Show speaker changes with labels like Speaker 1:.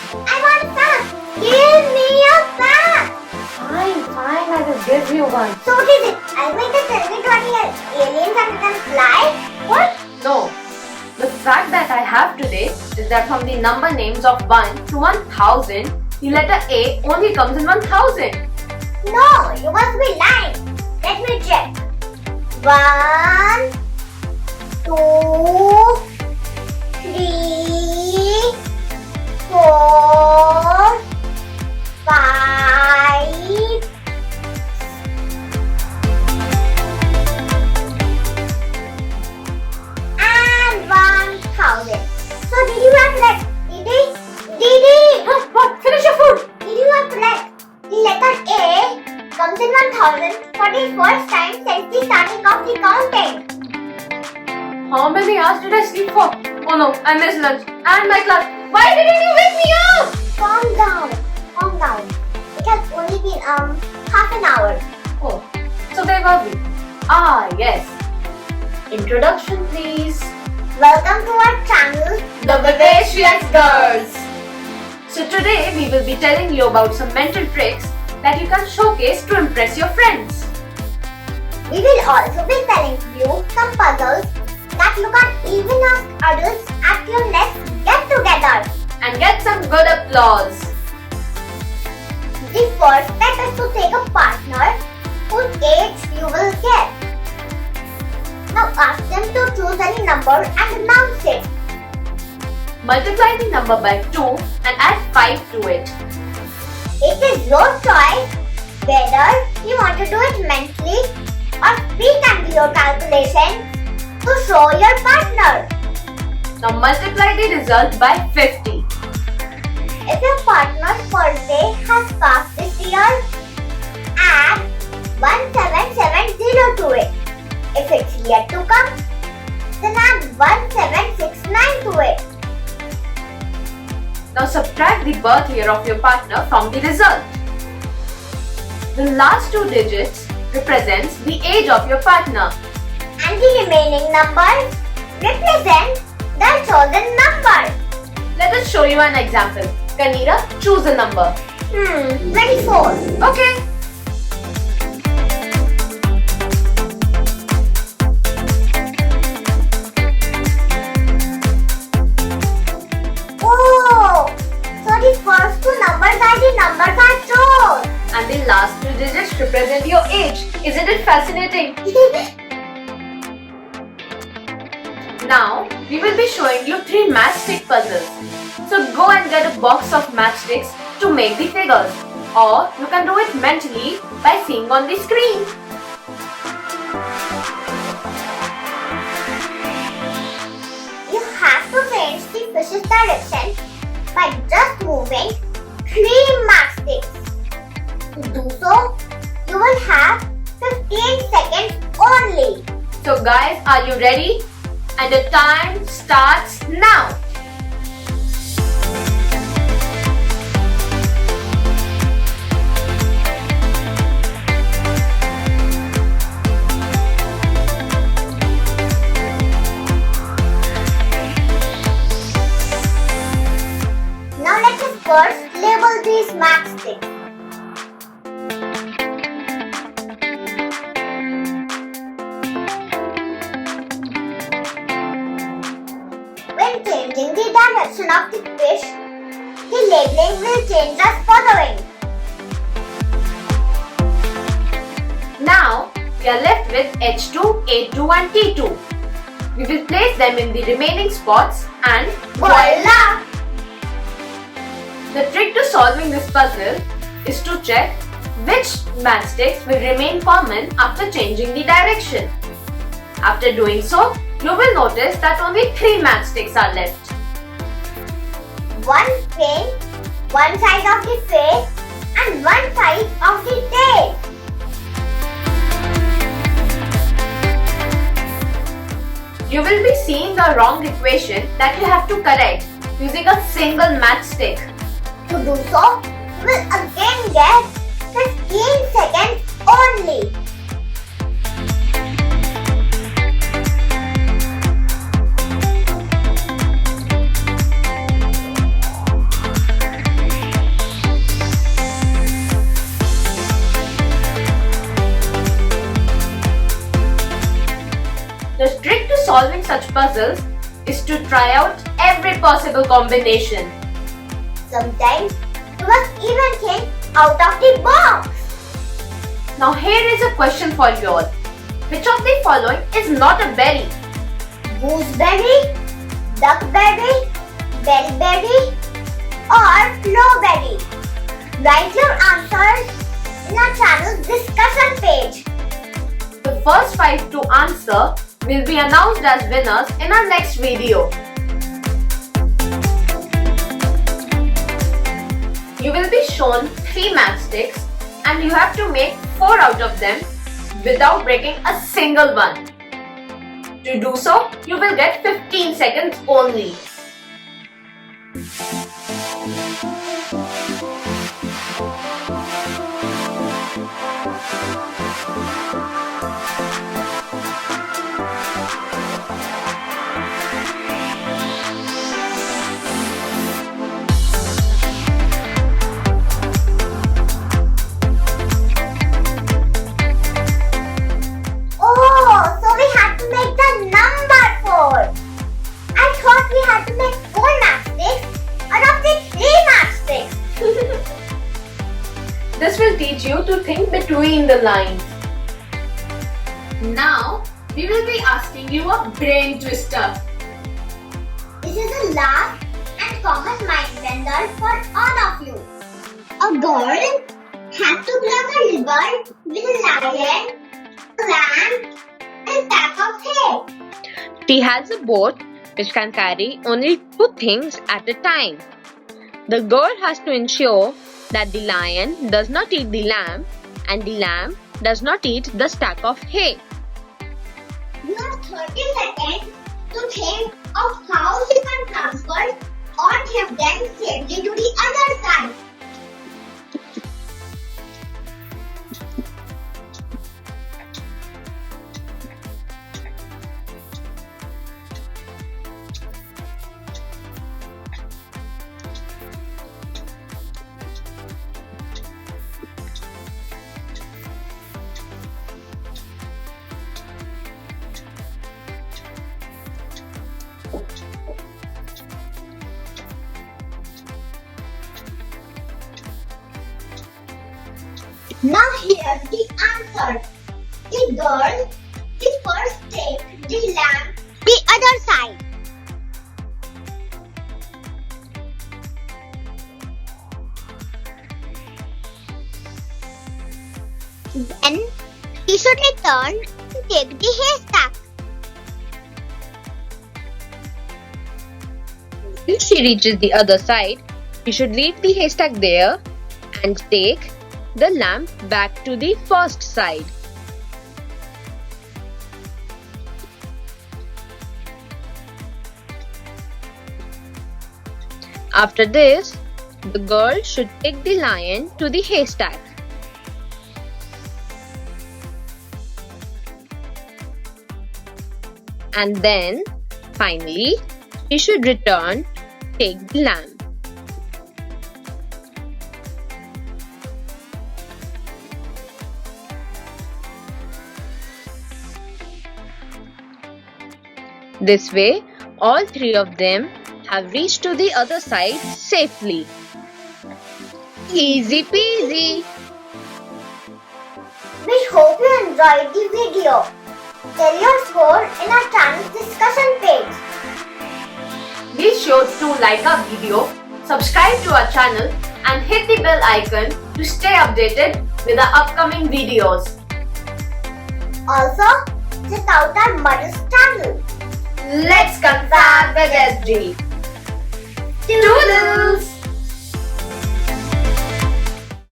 Speaker 1: I want a fact. Give me a fact.
Speaker 2: Fine, I will give you one.
Speaker 1: So what is it? Are you going to tell me 20 aliens and can fly? What?
Speaker 2: No. The fact that I have today is that from the number names of 1 to 1000, the letter A only comes in 1000.
Speaker 1: No, you must be lying. Let me check. 1, 2, 3, 4, 5. And 1000. So did you recollect? Did
Speaker 2: What? Finish your food.
Speaker 1: you recollect? The letter A comes in 1000 for the first time since the starting of the counting.
Speaker 2: How many hours did I sleep for? Oh no, I missed lunch and my class. Why didn't you wake me up?
Speaker 1: Calm down. It has only been half an hour.
Speaker 2: Oh, so where were we? Ah, yes. Introduction, please.
Speaker 1: Welcome to our channel,
Speaker 2: The Vivacious Girls. So today we will be telling you about some mental tricks that you can showcase to impress your friends.
Speaker 1: We will also be telling you some puzzles that you can even ask adults at your next get-together.
Speaker 2: And get some good applause.
Speaker 1: The first step is to take a partner whose age you will get. Now ask them to choose any number and announce it.
Speaker 2: Multiply the number by 2 and add 5 to it.
Speaker 1: It is your choice whether you want to do it mentally or speak and do your calculations to show your partner.
Speaker 2: Now multiply the result by 50.
Speaker 1: If your partner's birthday has passed this year, add 1770 to it. If it's yet to come, then add 1769 to it.
Speaker 2: Now subtract the birth year of your partner from the result. The last 2 digits represents the age of your partner.
Speaker 1: And the remaining numbers represent the chosen number.
Speaker 2: Let us show you an example. Kanira, choose a number.
Speaker 1: 24.
Speaker 2: Okay.
Speaker 1: Oh, so the first 2 numbers are the numbers I chose.
Speaker 2: And the last 2 digits represent your age. Isn't it fascinating? Now, we will be showing you 3 matchstick puzzles. So go and get a box of matchsticks to make the figures. Or you can do it mentally by seeing on the screen.
Speaker 1: You have to change the fish's direction by just moving 3 matchsticks. To do so, you will have 15 seconds only.
Speaker 2: So guys, are you ready? And the time starts now.
Speaker 1: Now let us first label these matchsticks. When changing the direction of the fish, the labeling will change as following.
Speaker 2: Now, we are left with H2, A2 and T2. We will place them in the remaining spots and
Speaker 1: Voila!
Speaker 2: the trick to solving this puzzle is to check which matchsticks will remain common after changing the direction. After doing so, you will notice that only 3 matchsticks are left.
Speaker 1: One fin, one side of the face and one side of the tail.
Speaker 2: You will be seeing the wrong equation that you have to correct using a single matchstick.
Speaker 1: To do so, you will again get 15 seconds only.
Speaker 2: puzzles is to try out every possible combination.
Speaker 1: Sometimes you must even think out of the box.
Speaker 2: Now here is a question for you all. Which of the following is not a berry?
Speaker 1: Gooseberry, duckberry, bellberry, or flowberry? Write your answers in our channel's discussion page.
Speaker 2: The first 5 to answer will be announced as winners in our next video. You will be shown 3 matchsticks and you have to make 4 out of them without breaking a single one. To do so, you will get 15 seconds only.
Speaker 1: Oh, so we had to make the number 4. I thought we had to make 4 matchsticks out of the 3 matchsticks.
Speaker 2: This will teach you to think between the lines. Now, we will be asking you a brain twister.
Speaker 1: This is the last and common mind bender for all of you. A girl has to cross a river with a lion, a lamb, and a sack of hay.
Speaker 3: She has a boat which can carry only 2 things at a time. The girl has to ensure that the lion does not eat the lamb and the lamb does not eat the stack of hay.
Speaker 1: You have 30 seconds to think of how she can transfer or take them safely to the other side. Now here's the answer. The girl will first take the lamb the other side. Then she should return to take the haystack.
Speaker 3: If she reaches the other side, she should leave the haystack there and take the lamb back to the first side. After this, the girl should take the lion to the haystack. And then, finally, she should return, take the lamb. This way, all 3 of them have reached to the other side safely. Easy peasy!
Speaker 1: We hope you enjoyed the video. Tell your score in our channel's discussion page.
Speaker 2: Be sure to like our video, subscribe to our channel and hit the bell icon to stay updated with our upcoming videos.
Speaker 1: Also, check out our mother's channel.
Speaker 2: Let's confab with SG. Toodles!